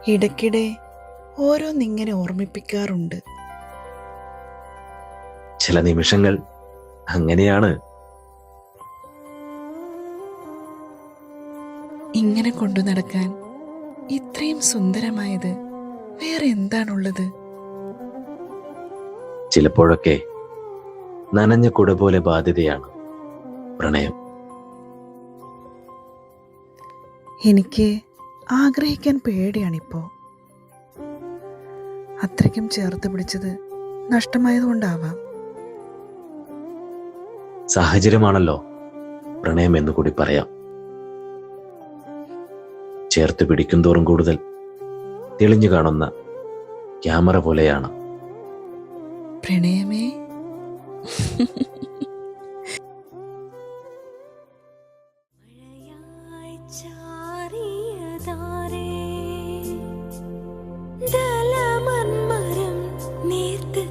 ഇടയ്ക്കിടെ ഓരോന്നിങ്ങനെ ഓർമ്മിപ്പിക്കാറുണ്ട്. ചില നിമിഷങ്ങൾ അങ്ങനെയാണ്. ഇങ്ങനെ കൊണ്ടു നടക്കാൻ ഇത്രയും സുന്ദരമായത് വേറെ എന്താണുള്ളത്? ചിലപ്പോഴൊക്കെ നനഞ്ഞ കുട പോലെ ബാധ്യതയാണ് പ്രണയം. എനിക്ക് ആഗ്രഹിക്കാൻ പേടിയാണിപ്പോ. അത്രയ്ക്കും ചേർത്ത് പിടിച്ചത് നഷ്ടമായതുകൊണ്ടാവാം. സാഹചര്യമാണല്ലോ പ്രണയം എന്നുകൂടി പറയാം. ചേർത്ത് പിടിക്കും തോറും കൂടുതൽ തെളിഞ്ഞു കാണുന്ന ക്യാമറ പോലെയാണ് പ്രണയമേ. നീർത്ത്